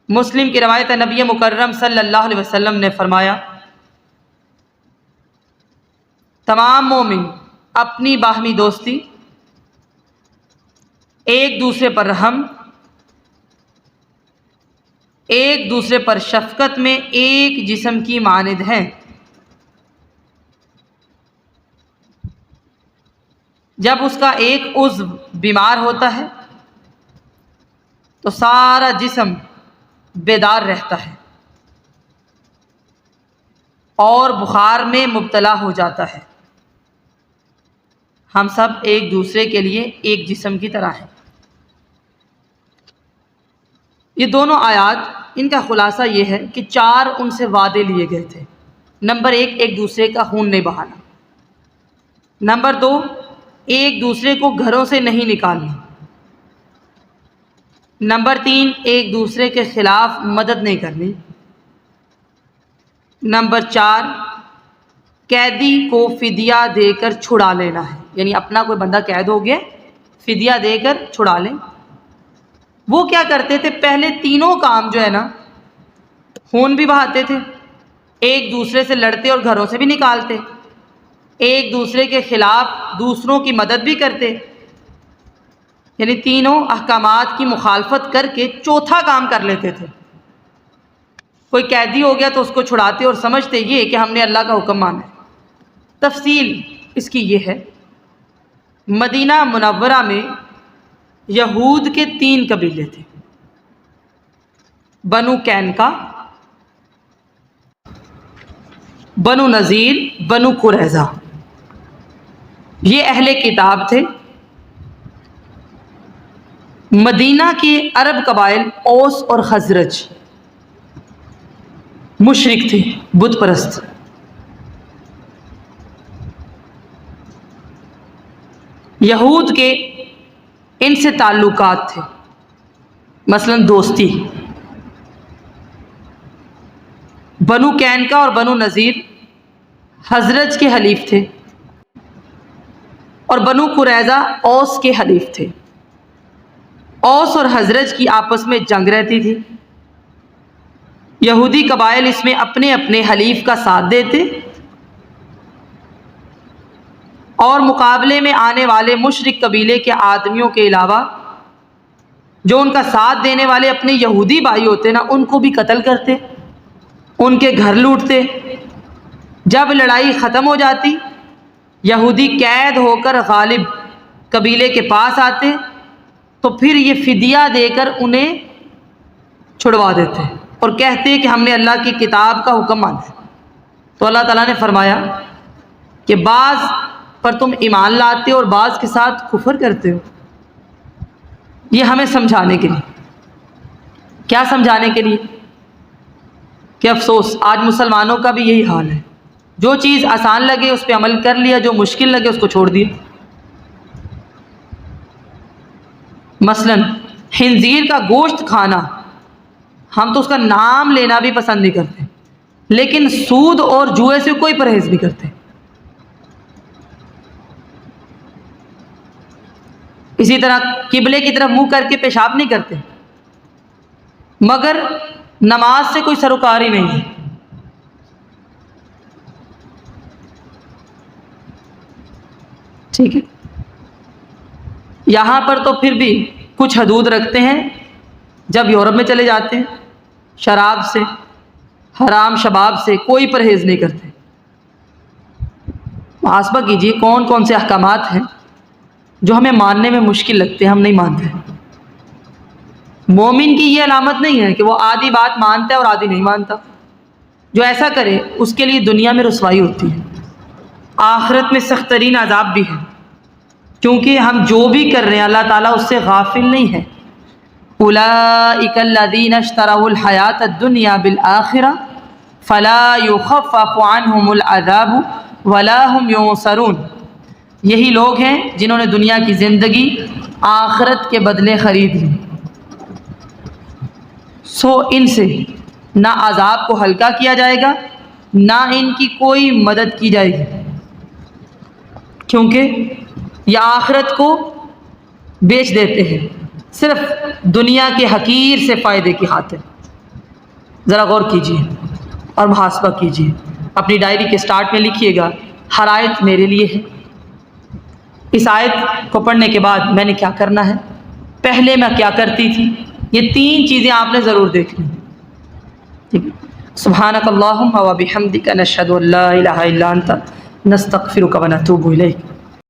مسلم کی روایت ہے، نبی مکرم صلی اللہ علیہ وسلم نے فرمایا، تمام مومن اپنی باہمی دوستی، ایک دوسرے پر رحم، ایک دوسرے پر شفقت میں ایک جسم کی مانند ہیں۔ جب اس کا ایک عضو بیمار ہوتا ہے تو سارا جسم بیدار رہتا ہے اور بخار میں مبتلا ہو جاتا ہے۔ ہم سب ایک دوسرے کے لیے ایک جسم کی طرح ہیں۔ یہ دونوں آیات، ان کا خلاصہ یہ ہے کہ 4 ان سے وعدے لیے گئے تھے۔ نمبر 1، ایک دوسرے کا خون نہیں بہانا۔ نمبر 2، ایک دوسرے کو گھروں سے نہیں نکالنا۔ نمبر 3، ایک دوسرے کے خلاف مدد نہیں کرنی۔ نمبر 4، قیدی کو فدیہ دے کر چھڑا لینا ہے، یعنی اپنا کوئی بندہ قید ہو گیا، فدیہ دے کر چھڑا لیں۔ وہ کیا کرتے تھے؟ پہلے تینوں کام جو ہے نا، خون بھی بہاتے تھے، ایک دوسرے سے لڑتے اور گھروں سے بھی نکالتے، ایک دوسرے کے خلاف دوسروں کی مدد بھی کرتے، یعنی تینوں احکامات کی مخالفت کر کے چوتھا کام کر لیتے تھے۔ کوئی قیدی ہو گیا تو اس کو چھڑاتے اور سمجھتے یہ کہ ہم نے اللہ کا حکم مانا ہے۔ تفصیل اس کی یہ ہے، مدینہ منورہ میں یہود کے 3 قبیلے تھے، بنو قینقاع، بنو نذیر، بنو قریظہ۔ یہ اہل کتاب تھے۔ مدینہ کے عرب قبائل اوس اور خزرج مشرک تھے، بت پرست۔ یہود کے ان سے تعلقات تھے، مثلا دوستی۔ بنو قینقاع اور بنو نذیر خزرج کے حلیف تھے، اور بنو قریظہ اوس کے حلیف تھے۔ اوس اور خزرج کی آپس میں جنگ رہتی تھی۔ یہودی قبائل اس میں اپنے اپنے حلیف کا ساتھ دیتے، اور مقابلے میں آنے والے مشرک قبیلے کے آدمیوں کے علاوہ جو ان کا ساتھ دینے والے اپنے یہودی بھائی ہوتے نا، ان کو بھی قتل کرتے، ان کے گھر لوٹتے۔ جب لڑائی ختم ہو جاتی، یہودی قید ہو کر غالب قبیلے کے پاس آتے تو پھر یہ فدیہ دے کر انہیں چھڑوا دیتے اور کہتے کہ ہم نے اللہ کی کتاب کا حکم مانا ہے۔ تو اللہ تعالیٰ نے فرمایا کہ بعض پر تم ایمان لاتے اور بعض کے ساتھ کفر کرتے ہو۔ یہ ہمیں سمجھانے کے لیے، کیا سمجھانے کے لیے؟ کہ افسوس آج مسلمانوں کا بھی یہی حال ہے، جو چیز آسان لگے اس پہ عمل کر لیا، جو مشکل لگے اس کو چھوڑ دیا۔ مثلا خنزیر کا گوشت کھانا، ہم تو اس کا نام لینا بھی پسند نہیں کرتے، لیکن سود اور جوئے سے کوئی پرہیز نہیں کرتے۔ اسی طرح قبلے کی طرف منہ کر کے پیشاب نہیں کرتے، مگر نماز سے کوئی سروکار ہی نہیں ہے۔ ٹھیک ہے، یہاں پر تو پھر بھی کچھ حدود رکھتے ہیں۔ جب یورپ میں چلے جاتے ہیں، شراب سے، حرام شباب سے کوئی پرہیز نہیں کرتے۔ محاسبہ کیجیے کون کون سے احکامات ہیں جو ہمیں ماننے میں مشکل لگتے ہیں ہم نہیں مانتے۔ مومن کی یہ علامت نہیں ہے کہ وہ آدھی بات مانتا ہے اور آدھی نہیں مانتا۔ جو ایسا کرے اس کے لیے دنیا میں رسوائی ہوتی ہے، آخرت میں سخت ترین عذاب بھی ہے، کیونکہ ہم جو بھی کر رہے ہیں اللہ تعالیٰ اس سے غافل نہیں ہے۔ اولئک الذین اشتروا الحیاۃ الدنیا بالآخرہ فلا یخفف عنہم العذاب ولا هم ینصرون۔ یہی لوگ ہیں جنہوں نے دنیا کی زندگی آخرت کے بدلے خرید لی، سو ان سے نہ عذاب کو ہلکا کیا جائے گا نہ ان کی کوئی مدد کی جائے گی، کیونکہ یہ آخرت کو بیچ دیتے ہیں صرف دنیا کے حقیر سے فائدے کی خاطر۔ ذرا غور کیجیے اور محاسبہ کیجیے، اپنی ڈائری کے سٹارٹ میں لکھیے گا ہر آیت میرے لیے ہے، اس آیت کو پڑھنے کے بعد میں نے کیا کرنا ہے، پہلے میں کیا کرتی تھی، یہ 3 چیزیں آپ نے ضرور دیکھنی۔ ٹھیک ہے، سبحانک اللہم و بحمدک نشہد ان لا الہ الا انت نستغفرک و نتوب الیک۔